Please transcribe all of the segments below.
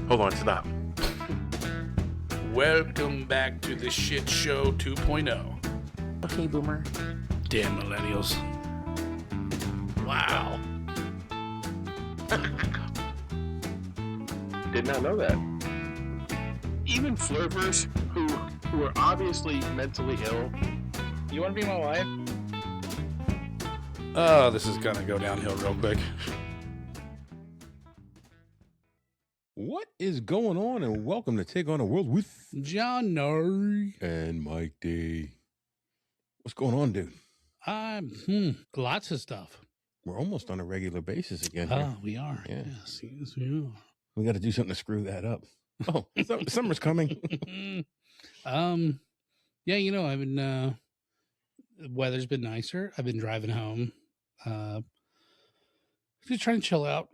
Hold on, stop. Welcome back to the Shit Show 2.0. Okay, boomer. Damn millennials. Wow. Did not know that. Even flirters who are obviously mentally ill. You want to be my wife? Oh, this is gonna go downhill real quick. What is going on? And welcome to Take on the World with John Nari. and Mike D. What's going on, dude? Lots of stuff. We're almost on a regular basis again. Oh, Here. we are. Yeah. Yes, we are. We got to do something to screw that up. Oh, summer's coming. Yeah, you know, I've been the weather's been nicer. I've been driving home. Just trying to chill out,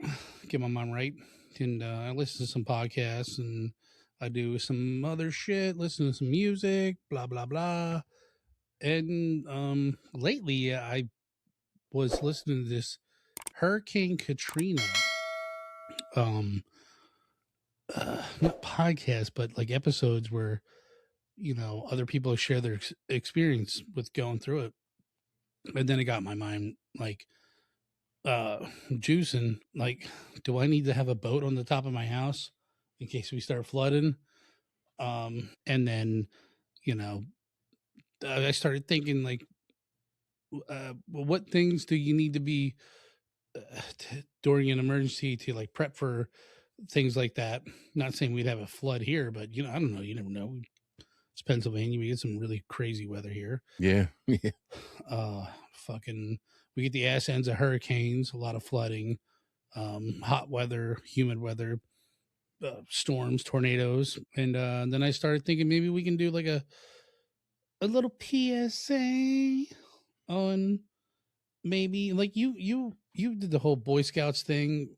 get my mind right. And I listen to some podcasts and I do some other shit, listen to some music, blah blah blah. And lately I was listening to this Hurricane Katrina not podcast, but like episodes where, you know, other people share their experience with going through it. And then it got my mind like juicing, like, do I need to have a boat on the top of my house in case we start flooding? And then, you know, I started thinking like, what things do you need to be during an emergency to like prep for things like that? Not saying we'd have a flood here, but you know, I don't know. You never know. It's Pennsylvania. We get some really crazy weather here. Yeah. We get the ass ends of hurricanes, a lot of flooding, hot weather, humid weather, storms, tornadoes. And then I started thinking maybe we can do like a little PSA on maybe like you did the whole Boy Scouts thing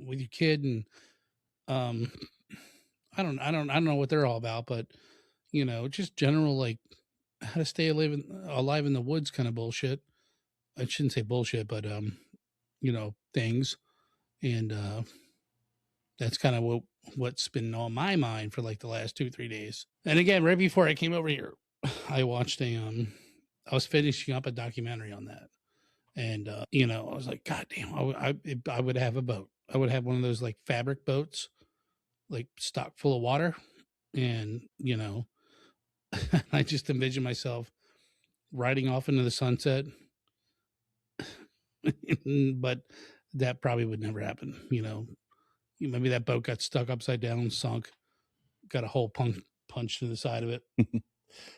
with your kid, and I don't know what they're all about, but you know, just general like how to stay alive in the woods kind of bullshit. I shouldn't say bullshit, but you know, things. And that's kind of what's been on my mind for like the last 2-3 days. And again, right before I came over here, I watched I was finishing up a documentary on that. And you know, I was like, God damn, I would have a boat. I would have one of those like fabric boats, like stocked full of water. And, you know, I just envision myself riding off into the sunset. But that probably would never happen. You know, maybe that boat got stuck upside down and sunk, got a hole punched to the side of it.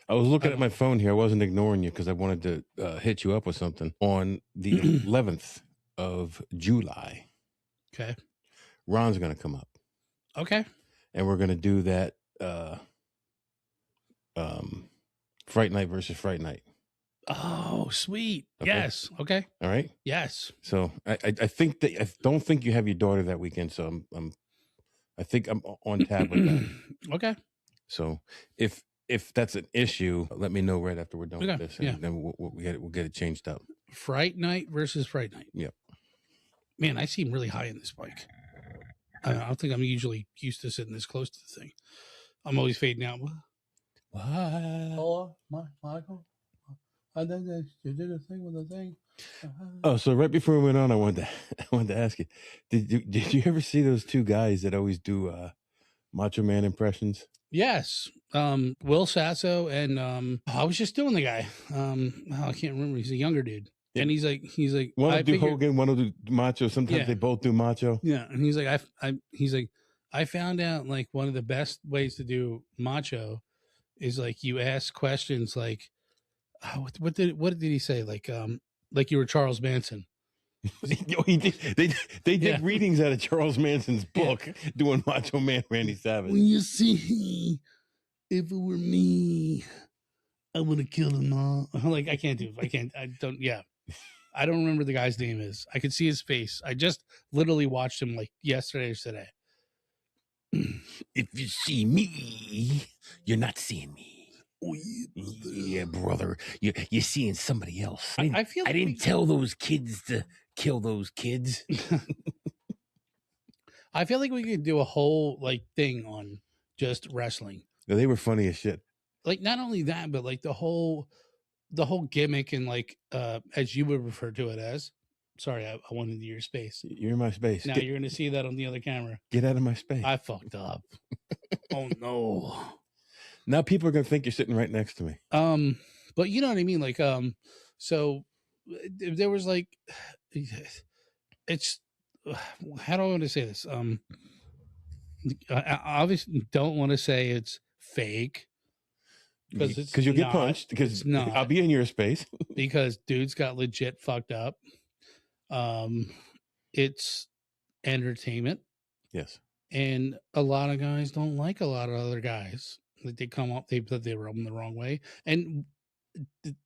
I was looking at my phone here. I wasn't ignoring you because I wanted to hit you up with something. On the 11th of July, Okay. Ron's going to come up. Okay. And we're going to do that Fright Night versus Fright Night. Oh, sweet. Okay. Yes. Okay. All right. Yes. So I think that I don't think you have your daughter that weekend. So I think I'm on tab with that. Okay. So if that's an issue, let me know right after we're done with this, and yeah. then we'll get it changed up. Fright Night versus Fright Night. Yep. Man, I seem really high in this bike. I don't think I'm usually used to sitting this close to the thing. I'm always fading out. What? Hello, Michael. I think you did a thing with the thing. Oh, so right before we went on, I wanted to ask you, did you ever see those two guys that always do Macho Man impressions? Yes. Will Sasso and I was just doing the guy. I can't remember. He's a younger dude. Yeah. And he's like One will do Hogan, one will do Macho. Sometimes they both do Macho. Yeah. And he's like, I found out like one of the best ways to do Macho is like you ask questions like, what did he say? Like you were Charles Manson. He did. They did readings out of Charles Manson's book doing Macho Man Randy Savage. When you see, if it were me, I would have killed them all. Like I don't remember the guy's name is. I could see his face. I just literally watched him like yesterday or today. If you see me, you're not seeing me. Oh, yeah, brother. You're seeing somebody else. I feel I didn't tell those kids to kill those kids. I feel like we could do a whole like thing on just wrestling. They were funny as shit. Like not only that, but like the whole gimmick and like as you would refer to it as. Sorry, I went into your space. You're in my space. Now you're gonna see that on the other camera. Get out of my space. I fucked up. Oh no. Now people are gonna think you're sitting right next to me. But you know what I mean? Like so there was like it's how do I want to say this? I obviously don't want to say it's fake because you'll get punched. Because I'll be in your space. Because dudes got legit fucked up. It's entertainment. Yes. And a lot of guys don't like a lot of other guys. Like they come up, they thought they were them the wrong way. And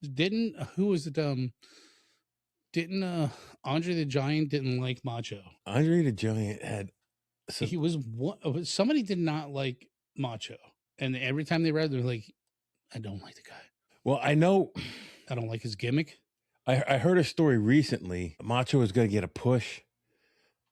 didn't Andre the Giant didn't like Macho? Andre the Giant had he was somebody did not like Macho, and every time they read, they're like, I don't like the guy. Well, I know I don't like his gimmick. I heard a story recently. Macho was going to get a push,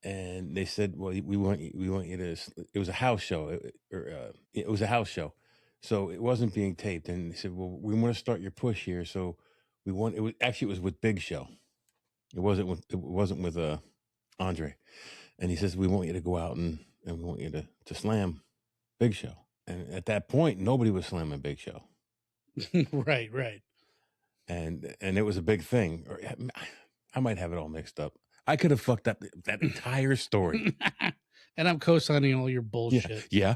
and they said, "Well, we want you to." It was a house show, it was a house show, so it wasn't being taped. And they said, "Well, we want to start your push here, so we want." It was with Big Show. It wasn't with Andre, and he says, "We want you to go out and we want you to slam Big Show." And at that point, nobody was slamming Big Show. Right. And it was a big thing. Or I might have it all mixed up. I could have fucked up that entire story. And I'm co-signing all your bullshit. Yeah.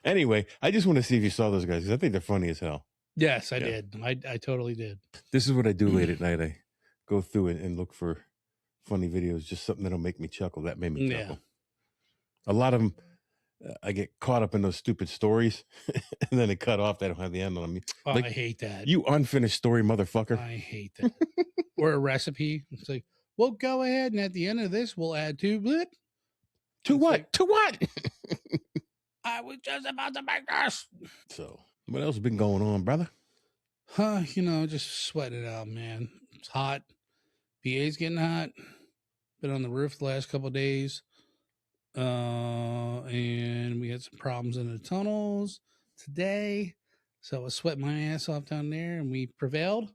Anyway, I just want to see if you saw those guys because I think they're funny as hell. Yes, I did. I totally did. This is what I do late at night. I go through it and look for funny videos, just something that'll make me chuckle. That made me chuckle. A lot of them, I get caught up in those stupid stories, and then they cut off. They don't have the end on them. Oh, like, I hate that. You unfinished story, motherfucker. I hate that. Or a recipe. It's like, well, go ahead, and at the end of this, we'll add two blip. To what? Like, to what? I was just about to make this. So, what else has been going on, brother? Just sweating it out, man. It's hot. PA's getting hot. Been on the roof the last couple of days. And we had some problems in the tunnels today. So I was sweating my ass off down there, and we prevailed.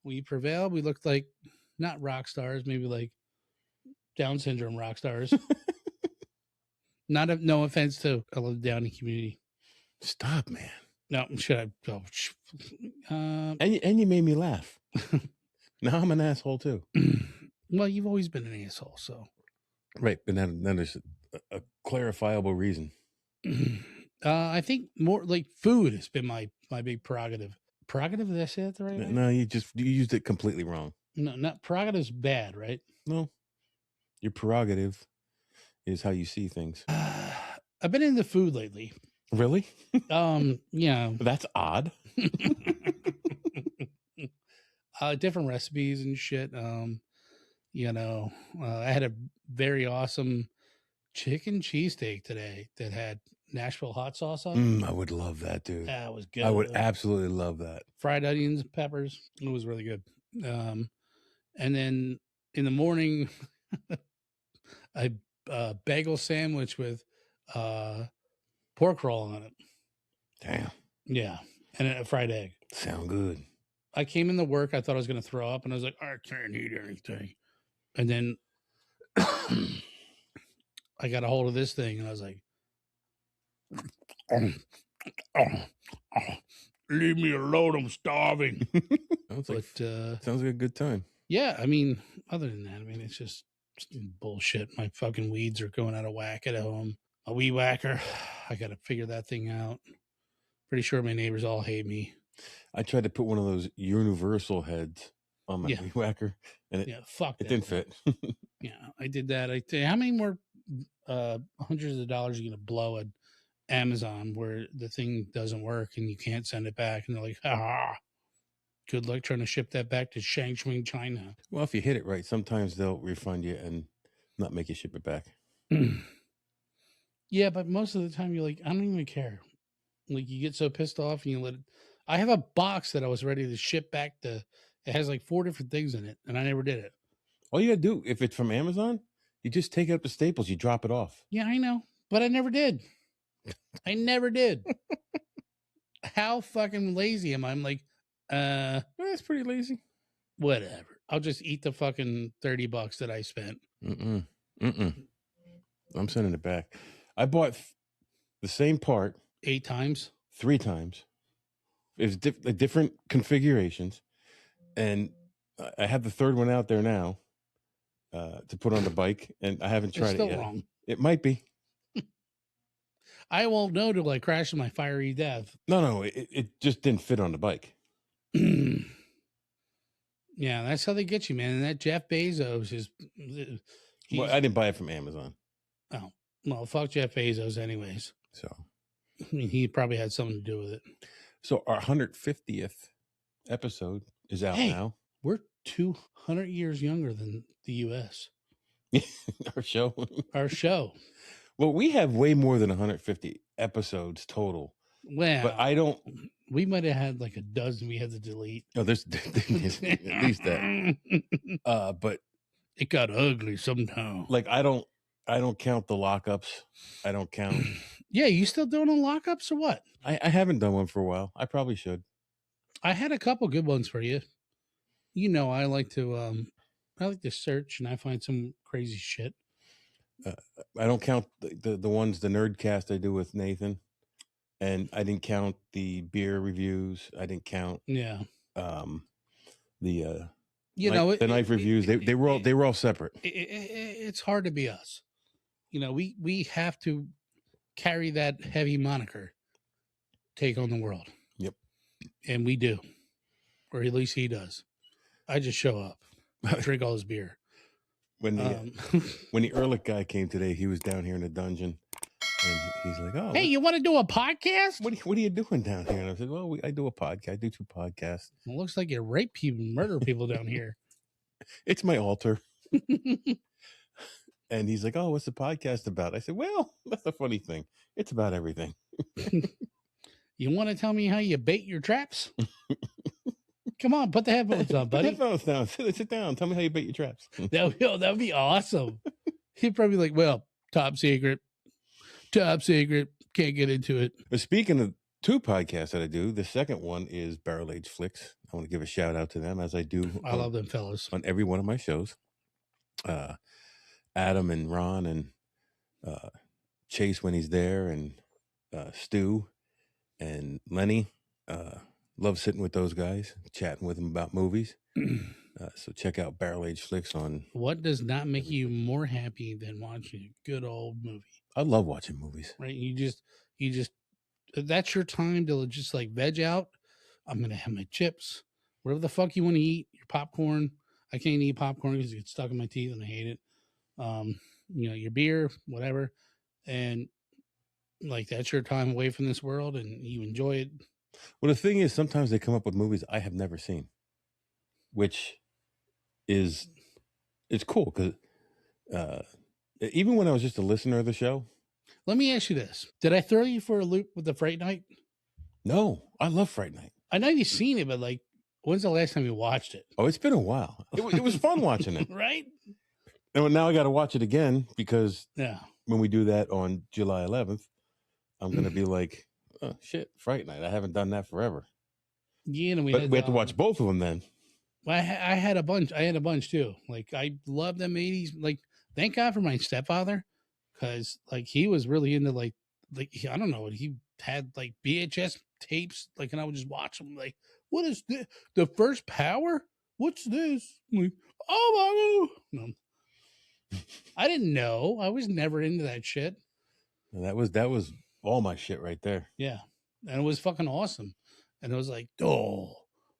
We looked like not rock stars, maybe like Down syndrome rock stars. No offense to I love the Downey community. Stop, man. No, should I? Oh, and you made me laugh. Now I'm an asshole too. Well, you've always been an asshole, so. Right, but then there's a clarifiable reason. I think more like food has been my big prerogative. Prerogative? Did I say that the right way? No, you used it completely wrong. No, not prerogative's bad, right? No, your prerogative is how you see things. I've been into food lately. Really? Yeah. That's odd. Different recipes and shit. I had a very awesome chicken cheesesteak today that had Nashville hot sauce on it. I would love that, dude. That was good. I would absolutely love that. Fried onions, peppers. It was really good. And then in the morning, a bagel sandwich with pork roll on it. Damn. Yeah. And a fried egg. Sound good. I came into work. I thought I was going to throw up, and I was like, I can't eat anything. And then I got a hold of this thing, and I was like, leave me alone. I'm starving. Sounds like a good time. Yeah. I mean, other than that, it's just bullshit. My fucking weeds are going out of whack at home. A weed whacker. I got to figure that thing out. Pretty sure my neighbors all hate me. I tried to put one of those universal heads on my weed whacker, and it didn't fit. Yeah, I did that. How many more hundreds of dollars are you going to blow at Amazon where the thing doesn't work and you can't send it back? And they're like, good luck trying to ship that back to Shangcheng, China. Well, if you hit it right, sometimes they'll refund you and not make you ship it back. Yeah, but most of the time you're like, I don't even care. Like you get so pissed off and you let it. I have a box that I was ready to ship back to. It has like 4 different things in it, and I never did it. All you gotta do, if it's from Amazon, You just take it up to Staples. You drop it off. Yeah, I know, but I never did. I never did. How fucking lazy am I? I'm like, That's pretty lazy. whatever. I'll just eat the fucking $30 that I spent. I'm sending it back. I bought the same part 8 times. 3 times. It's different configurations, and I have the third one out there now to put on the bike, and I haven't tried It's still it yet. wrong. It might be. I won't know till I crash my fiery death. No, it just didn't fit on the bike. Yeah, that's how they get you, man. And that Jeff Bezos is. Well, I didn't buy it from Amazon. Oh, well, fuck Jeff Bezos, anyways. So, I mean, he probably had something to do with it. So our 150th episode is out now. We're 200 years younger than the U.S. Our show. Our show. Well, we have way more than 150 episodes total. Well, but I don't. We might have had like a dozen we had to delete. Oh, there's at least that. But it got ugly somehow. Like I don't count the lockups. I don't count. Yeah, you still doing on lockups or what? I haven't done one for a while. I probably should. I had a couple good ones for you. You know, I like to search and I find some crazy shit. I don't count the ones, the Nerdcast I do with Nathan, and I didn't count the beer reviews. I didn't count. Yeah. The knife reviews. They were all separate. It's hard to be us. You know, we have to carry that heavy moniker. Take on the world. Yep. And we do, or at least he does. I just show up, drink all his beer. When the Ehrlich guy came today, he was down here in the dungeon, and he's like, "Oh, hey, you want to do a podcast? What are you doing down here?" And I said, "Well, I do a podcast. I do 2 podcasts." It looks like you rape people, murder people down here. It's my altar. And he's like, "Oh, what's the podcast about?" I said, "Well, that's the funny thing. It's about everything." You want to tell me how you bait your traps? Come on, put the headphones on, buddy. Put the headphones down. Sit down. Tell me how you bait your traps. That would be awesome. He'd probably be like, well, top secret. Can't get into it. But speaking of 2 podcasts that I do, the second one is Barrel Age Flicks. I want to give a shout out to them, as I do. I love them fellas. On every one of my shows. Adam and Ron and Chase when he's there, and Stu and Lenny. Love sitting with those guys, chatting with them about movies. So check out Barrel Age Flicks on. What does not make you more happy than watching a good old movie? I love watching movies. Right? You just that's your time to just like veg out. I'm gonna have my chips, whatever the fuck you want to eat. Your popcorn. I can't eat popcorn because it gets stuck in my teeth and I hate it. Your beer, whatever, and like that's your time away from this world, and you enjoy it. Well, the thing is, sometimes they come up with movies I have never seen, which it's cool because even when I was just a listener of the show. Let me ask you this: did I throw you for a loop with the Fright Night? No, I love Fright Night. I know you've seen it, but like, when's the last time you watched it? Oh, it's been a while. It was fun watching it, right? And now I got to watch it again because when we do that on July 11th, I'm going to be like, oh, shit, Fright Night. I haven't done that forever. Yeah, and we have to watch both of them then. Well, I had a bunch. I had a bunch too. Like I love them 80s. Like thank God for my stepfather, because like he was really into like I don't know, he had like VHS tapes. Like, and I would just watch them. Like, what is this? The First Power? What's this? I'm like, oh my God. No. I didn't know. I was never into that shit. That was all my shit right there. Yeah. And it was fucking awesome. And it was like, oh,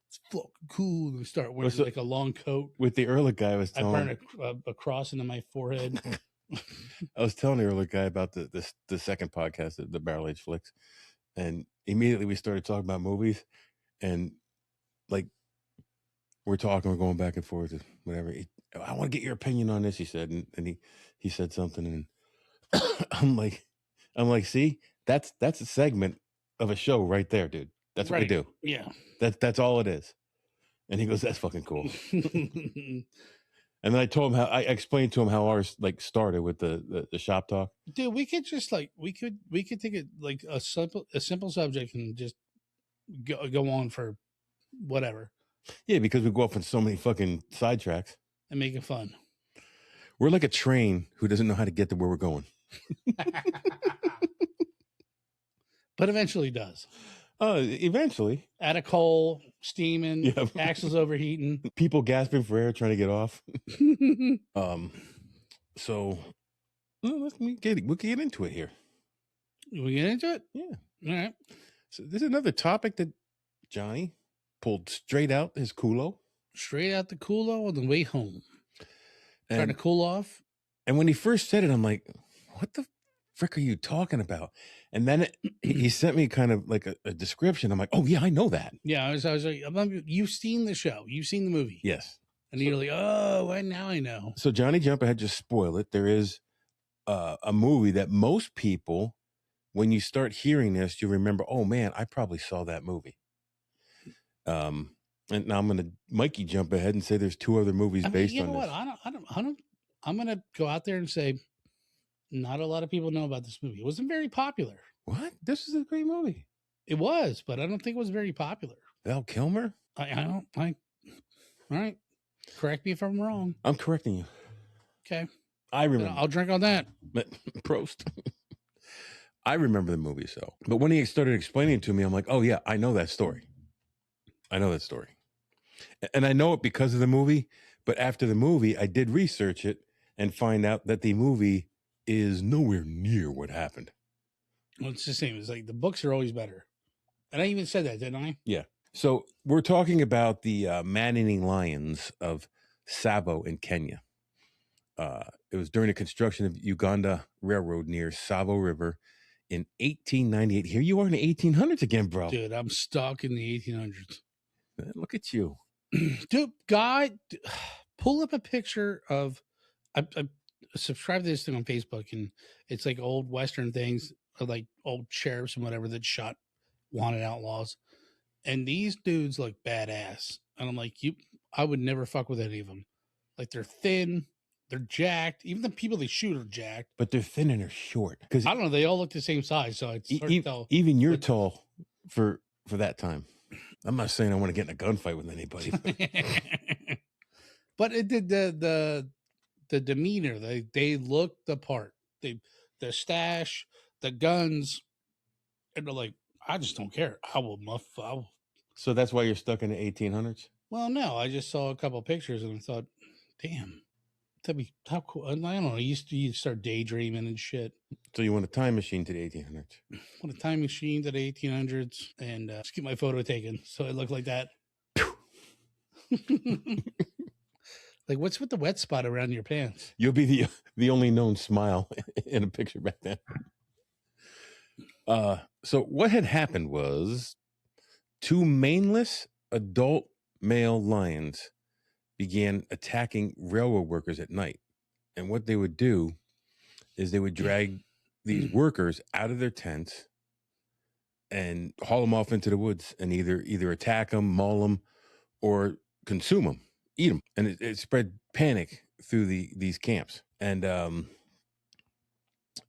it's fucking cool. And we start wearing like a long coat. With the Ehrlich guy, I burned a cross into my forehead. I was telling the Ehrlich guy about the second podcast, the Barrel Age Flicks. And immediately we started talking about movies. And like, we're talking, we're going back and forth, whatever. I want to get your opinion on this, he said. And he said something. And I'm like, see, that's a segment of a show right there, dude. That's what we do. Yeah. That's all it is. And he goes, that's fucking cool. And then I explained to him how ours like started with the shop talk. Dude, we could just like we could take it like a simple subject and just go on for whatever Yeah, because we go off on so many fucking sidetracks. and make it fun. We're like a train who doesn't know how to get to where we're going. But eventually does. Eventually. At a coal, steaming, Yeah. axles overheating. People gasping for air trying to get off. So we'll get into it here. We get into it? Yeah. All right. So this is another topic that Johnny pulled straight out his culo. Straight out the culo on the way home. Trying to cool off. And when he first said it, I'm like, what the frick are you talking about? And then he sent me kind of like a description. I'm like, oh yeah, I know that. Yeah, I was like, you've seen the show. You've seen the movie. Yes. And you're like, oh, now I know. So Johnny Jump Ahead, just spoil it. There is a movie that most people, when you start hearing this, you remember, oh man, I probably saw that movie. And now I'm going to Mikey jump ahead and say there's two other movies based on this. I'm going to go out there and say, not a lot of people know about this movie. It wasn't very popular. What? This is a great movie. It was, but I don't think it was very popular. Val Kilmer? All right. Correct me if I'm wrong. I'm correcting you. Okay. I remember. I'll drink on that. Prost. I remember the movie, so. But when he started explaining it to me, I'm like, oh yeah, I know that story. And I know it because of the movie, but after the movie, I did research it and find out that the movie is nowhere near what happened. Well, it's the same. It's like the books are always better. And I even said that, didn't I? Yeah. So we're talking about the man-eating lions of Tsavo in Kenya. It was during the construction of Uganda Railroad near Tsavo River in 1898. Here you are in the 1800s again, bro. Dude, I'm stuck in the 1800s. Look at you. Dude, guy, pull up a picture of... I subscribe to this thing on Facebook, and it's like old Western things, like old sheriffs and whatever that shot wanted outlaws. And these dudes look badass. And I'm like, I would never fuck with any of them. Like, they're thin, they're jacked. Even the people they shoot are jacked. But they're thin and they're short. Because I don't know, they all look the same size, so it's hard to tell. Even you're tall for that time. I'm not saying I want to get in a gunfight with anybody. But it did the demeanor, they look the part. The stash, the guns, and they're like, I just don't care. I will. So that's why you're stuck in the 1800s? Well, no, I just saw a couple of pictures and I thought, damn, that'd be how cool. I don't know. You start daydreaming and shit. So you want a time machine to the 1800s? Want a time machine to the 1800s and just get my photo taken so it looked like that. Like, what's with the wet spot around your pants? You'll be the only known smile in a picture back then. So what had happened was two maneless adult male lions began attacking railroad workers at night. And what they would do is they would drag these workers out of their tents and haul them off into the woods and either attack them, maul them, or consume them. Eat them, and it spread panic through these camps. And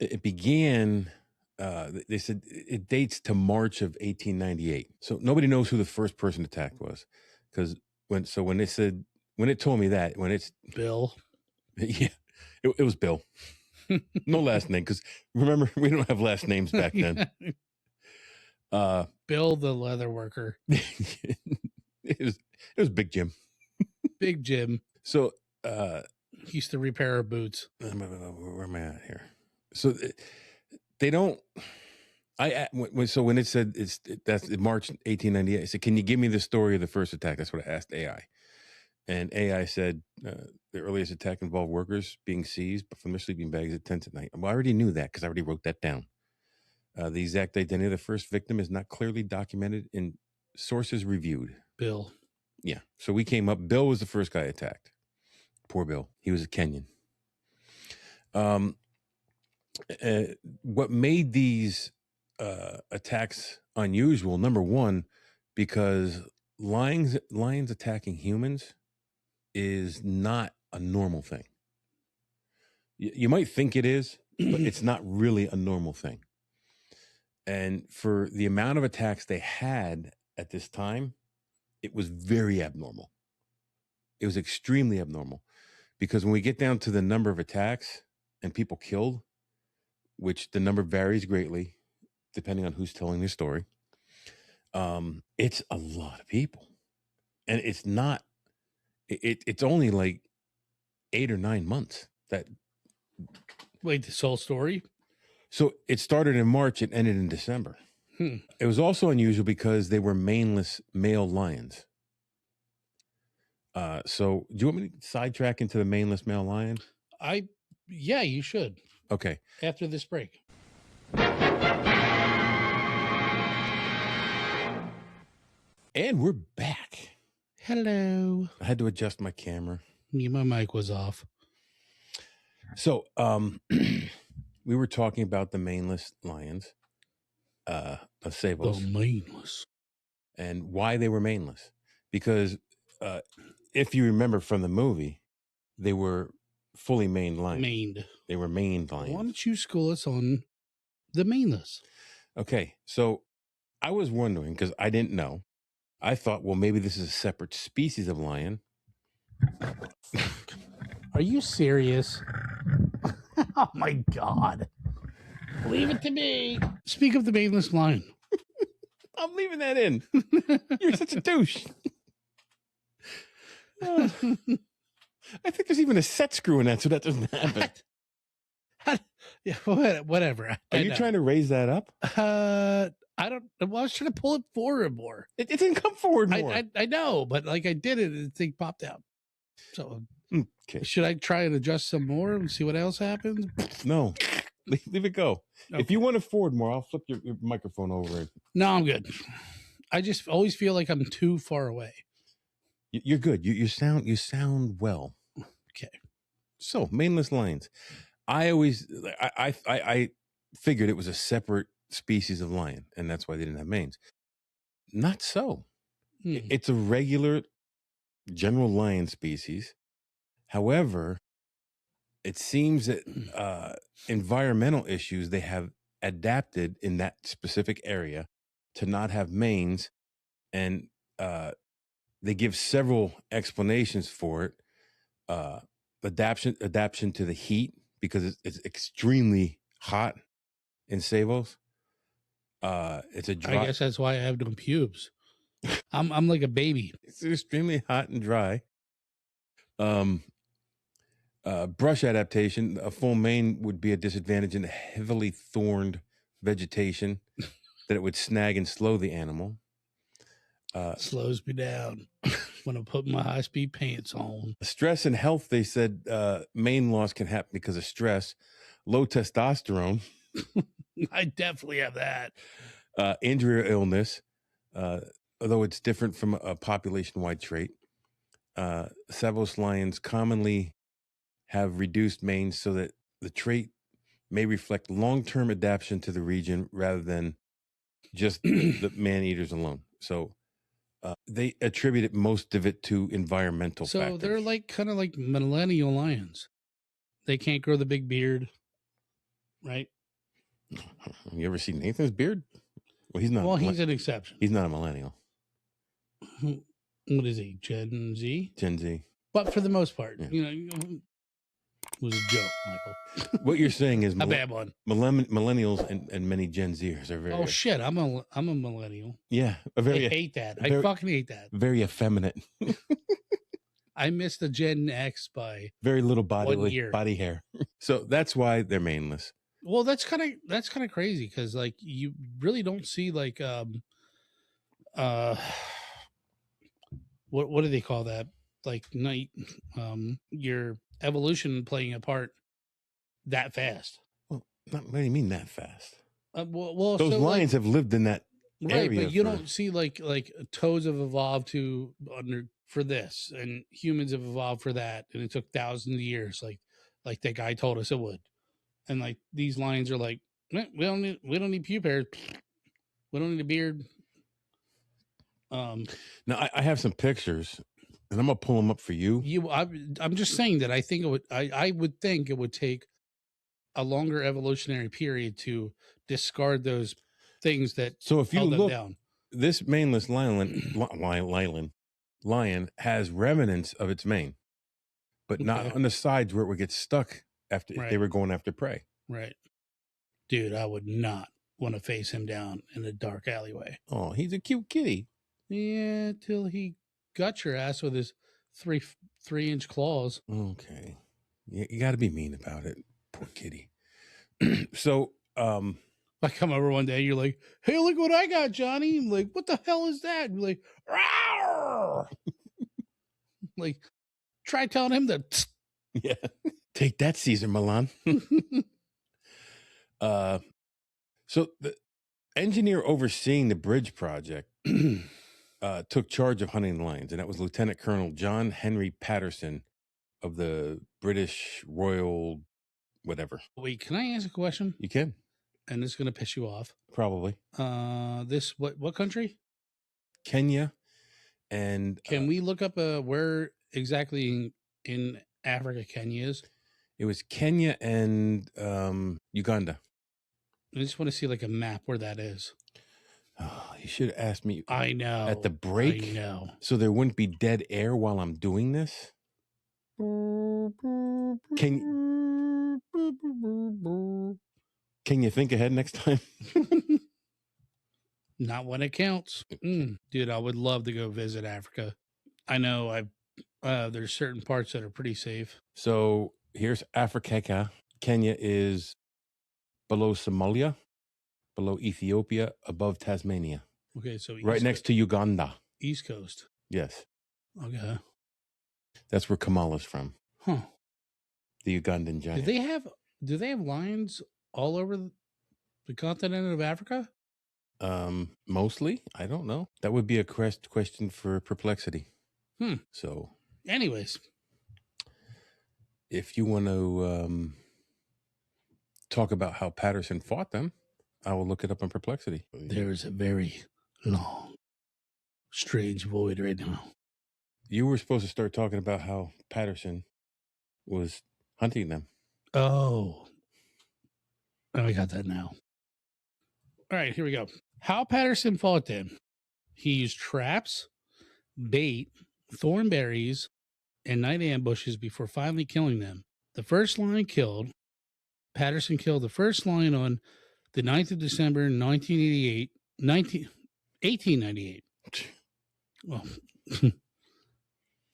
it began. They said it dates to March of 1898. So nobody knows who the first person attacked was, because when it told me that it's Bill, yeah, it was Bill. No last name, because remember we don't have last names back then. Bill the leather worker. It was Big Jim. Big Jim. So he used to repair our boots. Where am I at here? So they don't. So when it said that's March 1898, I said, "Can you give me the story of the first attack?" That's what I asked AI, and AI said the earliest attack involved workers being seized from their sleeping bags at tents at night. Well, I already knew that because I already wrote that down. The exact identity of the first victim is not clearly documented in sources reviewed. Bill. Yeah. So we came up. Bill was the first guy attacked. Poor Bill. He was a Kenyan. What made these attacks unusual, number one, because lions attacking humans is not a normal thing. You might think it is, but it's not really a normal thing. And for the amount of attacks they had at this time, it was very abnormal. It was extremely abnormal, because when we get down to the number of attacks and people killed, which the number varies greatly depending on who's telling the story, it's a lot of people. And it's not, it's only like 8 or 9 months that. Wait, this whole story? So it started in March and ended in December. It was also unusual because they were maneless male lions. So do you want me to sidetrack into the maneless male lion? Yeah, you should. Okay. After this break. And we're back. Hello. I had to adjust my camera. My mic was off. So we were talking about the maneless lions of Tsavos. The maneless. And why they were maneless. Because if you remember from the movie, they were fully maned lions. They were maned lions. Why don't you school us on the maneless? Okay, so I was wondering, because I didn't know. I thought, well, maybe this is a separate species of lion. Are you serious? Oh my God. Leave it to me. Speak of the maneless lion. I'm leaving that in. You're such a douche. I think there's even a set screw in that, so that doesn't happen. Yeah, whatever. Are you trying to raise that up? I don't. Well, I was trying to pull it forward more. It didn't come forward more. I know, but like I did it, and the thing popped out. So, okay. Should I try and adjust some more and see what else happens? No, leave it go. Okay. If you want to forward more, I'll flip your microphone over. No, I'm good. I just always feel like I'm too far away. You're good. You sound well. Okay. So maneless lions. I figured it was a separate species of lion, and that's why they didn't have manes. Not so. It's a regular general lion species. However, it seems that environmental issues, they have adapted in that specific area to not have manes, and they give several explanations for it. Adaptation to the heat, because it's extremely hot in Tsavos. It's a dry. I guess that's why I have no pubes. I'm like a baby. It's extremely hot and dry. Brush adaptation. A full mane would be a disadvantage in heavily thorned vegetation that it would snag and slow the animal. Slows me down when I put my high-speed pants on. Stress and health, they said mane loss can happen because of stress, low testosterone. I definitely have that. Injury or illness, although it's different from a population-wide trait. Tsavos lions commonly have reduced manes so that the trait may reflect long-term adaptation to the region rather than just the man-eaters alone. So they attributed most of it to environmental factors. So they're like kind of like millennial lions. They can't grow the big beard, right? You ever seen Nathan's beard? Well, he's not. Well, he's an exception. He's not a millennial. What is he? Gen Z? Gen Z. But for the most part, yeah. It was a joke, Michael. What you're saying is a bad one. Millennials and many Gen Zers are very. Oh shit! I'm a millennial. Yeah, I hate that. I fucking hate that. Very effeminate. I missed the Gen X by very little body hair. So that's why they're maneless. Well, that's kind of crazy, because like you really don't see like what do they call that? Like your evolution playing a part that fast. Well, what do you mean that fast? Well, those lions have lived in that area. Right, but you don't see like toads have evolved for this, and humans have evolved for that, and it took thousands of years, like that guy told us it would. And like these lions are like, we don't need pube hair, we don't need a beard. Now I have some pictures. And I'm gonna pull them up for you. I'm just saying that I think it would. I would think it would take a longer evolutionary period to discard those things that So if you held them look, down. this maneless lion has remnants of its mane, but not Okay. on the sides where it would get stuck after if they Right. were going after prey. Right. Dude, I would not want to face him down in a dark alleyway. Oh, he's a cute kitty. Yeah, till he got your ass with his 3-inch claws. Okay. You got to be mean about it. Poor kitty. So, I come over one day, you're like, "Hey, look what I got, Johnny." I'm like, "What the hell is that?" You're like, "Rawr!" Like, try telling him that. yeah. Take that, Caesar Milan. So the engineer overseeing the bridge project took charge of hunting lions, and that was Lieutenant Colonel John Henry Patterson of the British Royal whatever. Wait, can I ask a question? You can. And this is going to piss you off. Probably. What country? Kenya. And can we look up where exactly in Africa Kenya is? It was Kenya and Uganda. I just want to see like a map where that is. Oh, you should have asked me. I know. At the break. I know. So there wouldn't be dead air while I'm doing this. Can you think ahead next time? Not when it counts. Dude, I would love to go visit Africa. I know there's certain parts that are pretty safe. So here's Africa. Kenya is below Somalia, below Ethiopia, above Tasmania. Okay, so right next to Uganda. East Coast. Yes. Okay. That's where Kamala's from. Huh. The Ugandan giant. Do they have lions all over the continent of Africa? Mostly. I don't know. That would be a question for Perplexity. So anyways, if you want to talk about how Patterson fought them, I will look it up on Perplexity. There is a very long, strange void right now. You were supposed to start talking about how Patterson was hunting them. Oh, I got that now. All right, here we go. How Patterson fought them. He used traps, bait, thornberries, and night ambushes before finally killing them. The first lion killed, Patterson killed the first lion on the 9th of December, 1898. Well,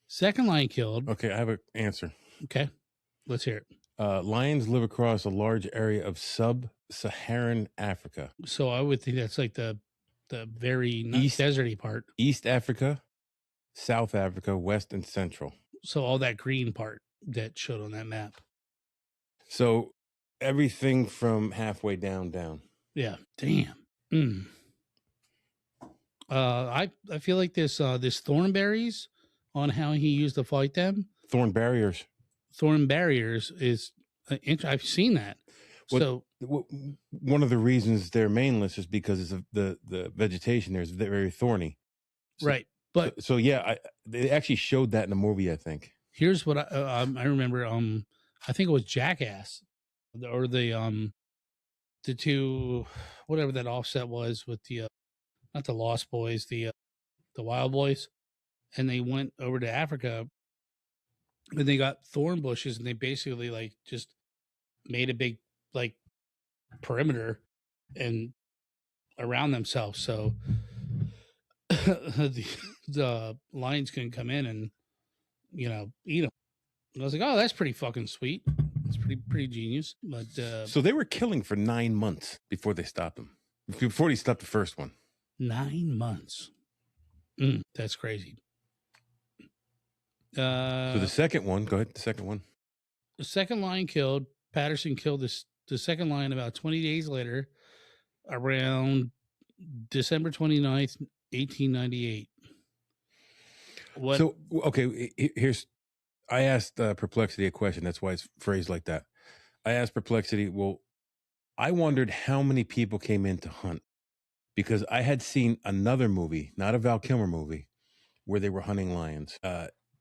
second lion killed. Okay, I have an answer. Okay, let's hear it. Lions live across a large area of sub-Saharan Africa. So I would think that's like the very deserty part. East Africa, South Africa, West and Central. So all that green part that showed on that map. So everything from halfway down. Yeah. Damn. I feel like this thornberries on how he used to fight them. Thorn barriers is I've seen that. One of the reasons they're maneless is because of the vegetation there is very thorny. Right. But they actually showed that in the movie, I think. Here's what I remember. I think it was Jackass, or the two, whatever that offset was with the not the Lost Boys, the Wild Boys, and they went over to Africa, and they got thorn bushes, and they basically like just made a big like perimeter and around themselves, so the lions can come in and eat them. And I was like, oh, that's pretty fucking sweet. It's pretty genius. But so they were killing for 9 months before they stopped them. Before they stopped the first one. 9 months. That's crazy. So the second one, go ahead. The second one. The second lion killed. Patterson killed the second lion about 20 days later, around December 29th, 1898. What? So, okay, I asked Perplexity a question. That's why it's phrased like that. I asked Perplexity, well, I wondered how many people came in to hunt, because I had seen another movie, not a Val Kilmer movie, where they were hunting lions.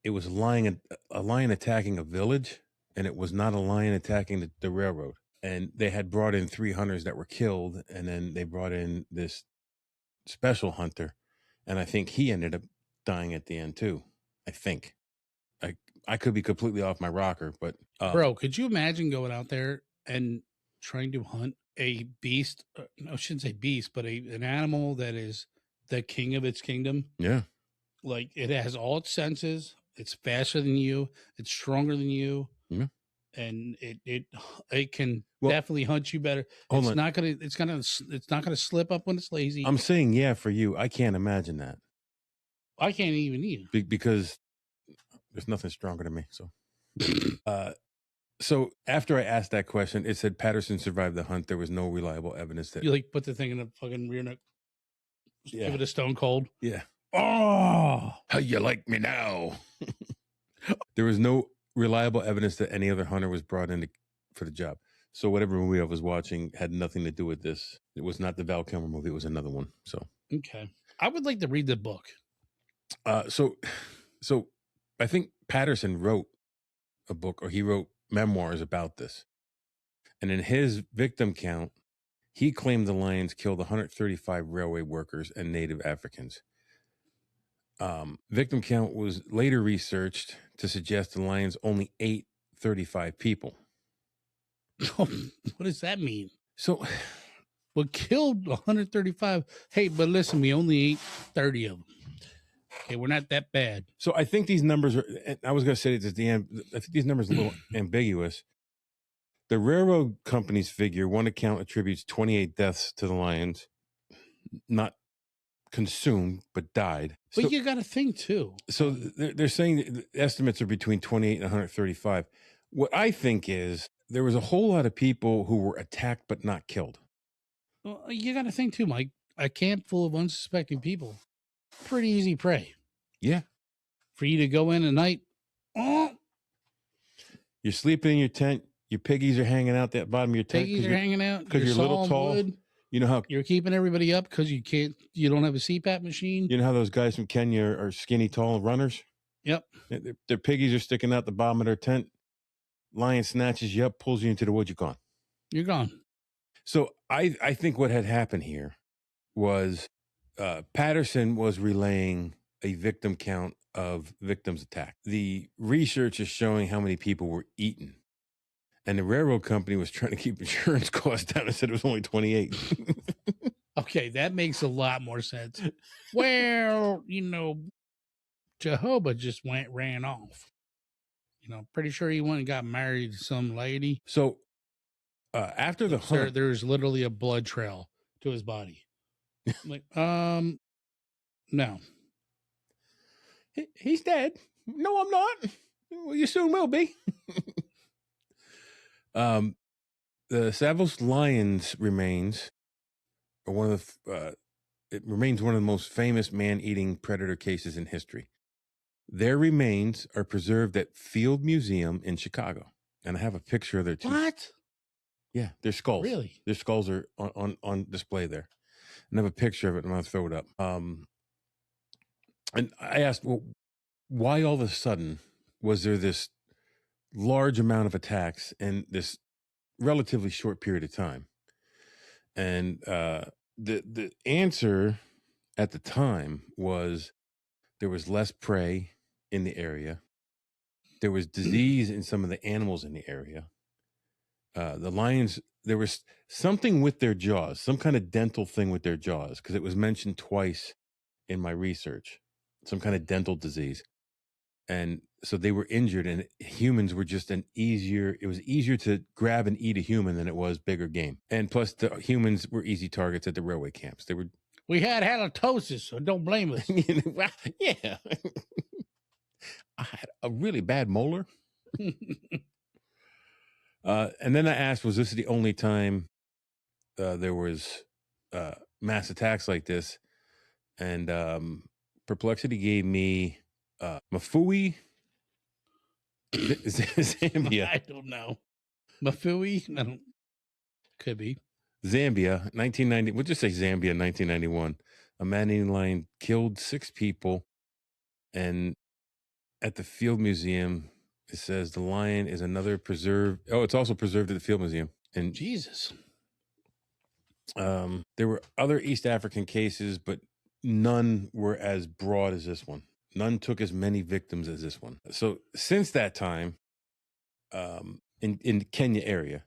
it was a lion attacking a village, and it was not a lion attacking the railroad. And they had brought in 3 hunters that were killed, and then they brought in this special hunter, and I think he ended up dying at the end too. I think. I could be completely off my rocker, but bro, could you imagine going out there and trying to hunt a beast? I shouldn't say beast, but an animal that is the king of its kingdom. Yeah. Like, it has all its senses. It's faster than you. It's stronger than you. Yeah. And it can definitely hunt you better. It's not gonna slip up when it's lazy. I'm saying yeah for you. I can't imagine that. I can't even either. Because there's nothing stronger than me. So, so after I asked that question, it said Patterson survived the hunt. There was no reliable evidence that you like put the thing in the fucking rear neck. Yeah. Give it a stone cold. Yeah. Oh, how you like me now? There was no reliable evidence that any other hunter was brought in for the job. So whatever movie I was watching had nothing to do with this. It was not the Val Kilmer movie. It was another one. So okay, I would like to read the book. So I think Patterson wrote a book, or he wrote memoirs about this. And in his victim count, he claimed the lions killed 135 railway workers and Native Africans. Victim count was later researched to suggest the lions only ate 35 people. What does that mean? So, what killed 135? Hey, but listen, we only ate 30 of them. Okay, we're not that bad. So I think these numbers are, I was going to say this at the end, I think these numbers are a little ambiguous. The railroad company's figure, one account attributes 28 deaths to the lions, not consumed, but died. But you got to think too. So they're saying the estimates are between 28 and 135. What I think is there was a whole lot of people who were attacked but not killed. Well, you got to think too, Mike. A camp full of unsuspecting people, pretty easy prey. Yeah. For you to go in at night, you're sleeping in your tent. Your piggies are hanging out the bottom of your tent. Piggies are hanging out because you're a little tall. Wood. You know how you're keeping everybody up because you don't have a CPAP machine. You know how those guys from Kenya are skinny, tall runners? Yep. Their piggies are sticking out the bottom of their tent. Lion snatches you up, pulls you into the woods. You're gone. You're gone. So I think what had happened here was Patterson was relaying a victim count of victims attacked. The research is showing how many people were eaten. And the railroad company was trying to keep insurance costs down and said it was only 28. Okay, that makes a lot more sense. Well, Jehovah just ran off. Pretty sure he went and got married to some lady. So after the hunt, there's literally a blood trail to his body. Like, no. He's dead. No, I'm not. Well, you soon will be. The Tsavo's lions remains are one of the it remains one of the most famous man-eating predator cases in history. Their remains are preserved at Field Museum in Chicago, and I have a picture of their teeth. What? Yeah, their skulls. Really? Their skulls are on display there, and I have a picture of it. I'm gonna throw it up. And I asked, well, why all of a sudden was there this large amount of attacks in this relatively short period of time? And the answer at the time was there was less prey in the area. There was disease in some of the animals in the area. The lions, there was something with their jaws, some kind of dental thing with their jaws, because it was mentioned twice in my research, some kind of dental disease. And so they were injured, and humans were just it was easier to grab and eat a human than it was bigger game. And plus the humans were easy targets at the railway camps. We had halitosis, so don't blame us. Yeah. I had a really bad molar. And then I asked, was this the only time there was mass attacks like this? And Perplexity gave me Mafui, Zambia. I don't know. Mafui? Could be. Zambia, 1990. We'll just say Zambia, 1991. A man-eating lion killed 6 people, and at the Field Museum. It says the lion is another preserved. Oh, it's also preserved at the Field Museum. And Jesus. there were other East African cases, but none were as broad as this one. None took as many victims as this one. So since that time, in the Kenya area,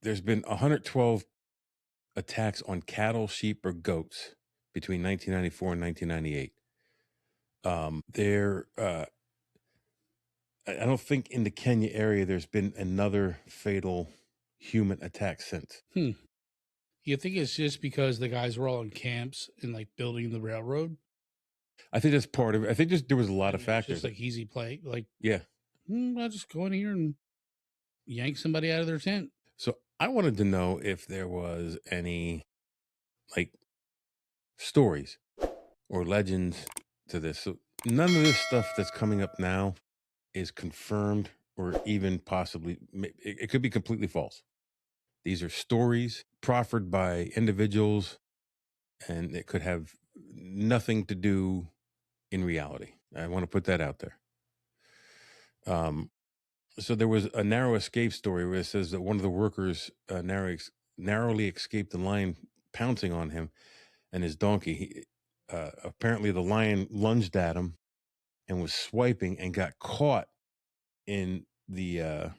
there's been 112 attacks on cattle, sheep, or goats between 1994 and 1998. I don't think in the Kenya area there's been another fatal human attack since. You think it's just because the guys were all in camps and like building the railroad? I think that's part of it. I think there was a lot of It's factors. just like easy play. Like, yeah, I'll just go in here and yank somebody out of their tent. So I wanted to know if there was any like stories or legends to this. So none of this stuff that's coming up now is confirmed or even possibly, it could be completely false. These are stories proffered by individuals, and it could have nothing to do in reality. I want to put that out there. So there was a narrow escape story where it says that one of the workers narrowly escaped the lion pouncing on him and his donkey. Apparently the lion lunged at him and was swiping and got caught in the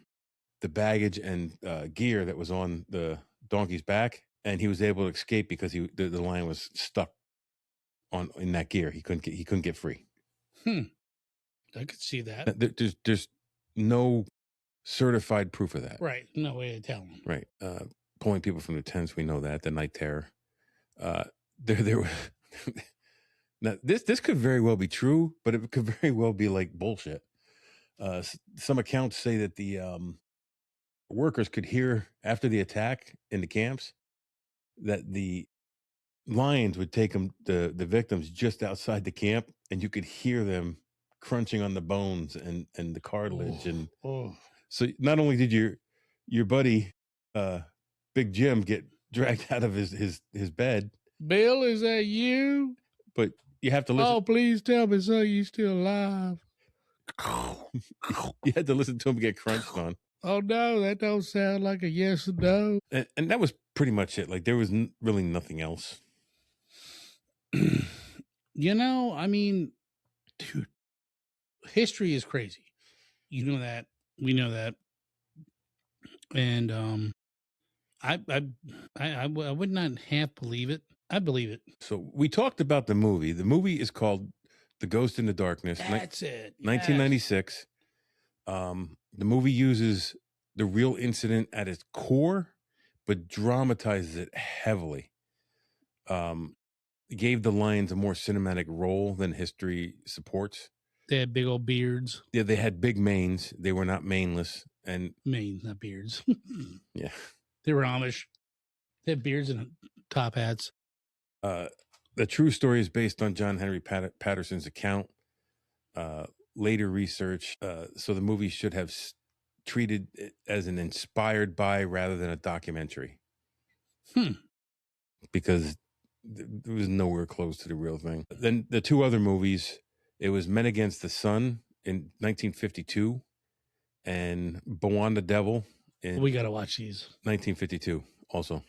baggage and gear that was on the donkey's back, and he was able to escape because the lion was stuck in that gear. He couldn't get free. I could see that. There's no certified proof of that. Right. No way to tell them. Right. Pulling people from the tents, we know that. The night terror. There now this could very well be true, but it could very well be like bullshit. Some accounts say that the workers could hear after the attack in the camps that the lions would take the victims just outside the camp, and you could hear them crunching on the bones and the cartilage. So not only did your buddy Big Jim get dragged out of his bed. Bill, is that you? But you have to listen. Oh, please tell me, so you still alive? You had to listen to him get crunched on. Oh no, that don't sound like a yes or no. And that was pretty much it. Like there was really nothing else. I mean, dude, history is crazy. You know that. We know that. And I would not half believe it. I believe it. So we talked about the movie. The movie is called The Ghost in the Darkness. That's it. 1996. The movie uses the real incident at its core, but dramatizes it heavily. Gave the lions a more cinematic role than history supports. They had big old beards. Yeah, they had big manes. They were not maneless. And manes, not beards. Yeah. They were Amish. They had beards and top hats. The true story is based on John Henry Patterson's account. Later research. So the movie should have treated it as an inspired by rather than a documentary. Because it was nowhere close to the real thing. Then the two other movies, it was Men Against the Sun in 1952 and Bowanda the Devil we got to watch these. 1952 also.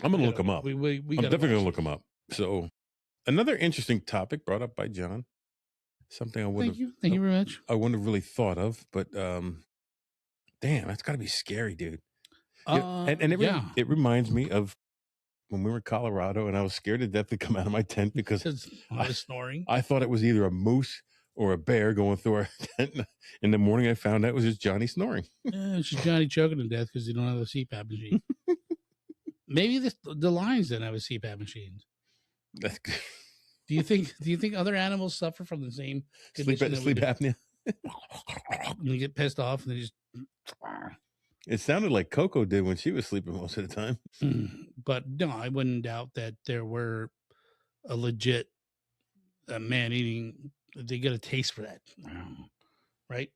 I'm going to look them up. I'm definitely going to look them up. So another interesting topic brought up by John. Something I would have. Thank you very much. I wouldn't have really thought of, but damn, that's got to be scary, dude. It reminds me of when we were in Colorado and I was scared to death to come out of my tent because I was snoring. I thought it was either a moose or a bear going through our tent. In the morning, I found out it was just Johnny snoring. It's just Johnny choking to death because they don't have a CPAP machine. Maybe the lions didn't have a CPAP machine. That's good. Do you think other animals suffer from the same sleep apnea? And they get pissed off and they just. It sounded like Coco did when she was sleeping most of the time. But no, I wouldn't doubt that there were a legit man-eating. They get a taste for that, right?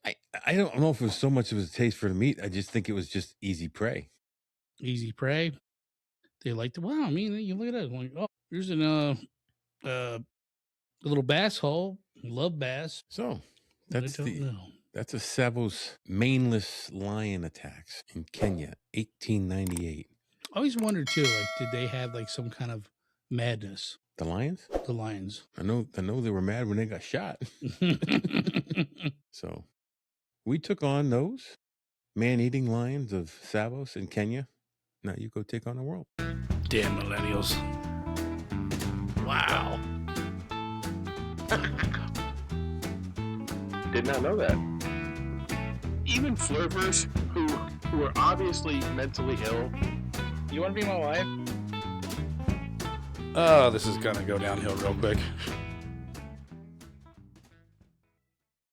I don't know if it was so much of a taste for the meat. I just think it was just easy prey. Easy prey. They like to. Wow, I mean, you look at it. Like, oh, here's a little bass hole. Love bass. So I that's don't know. that's a Tsavo's maneless lion attacks in Kenya, 1898. I always wondered too, like, did they have like some kind of madness? The lions? The lions. I know they were mad when they got shot. So we took on those man-eating lions of Tsavos in Kenya. Now you go take on the world. Damn millennials. Wow. Did not know that. Even flirters who are obviously mentally ill. You want to be my wife? Oh, this is gonna go downhill real quick.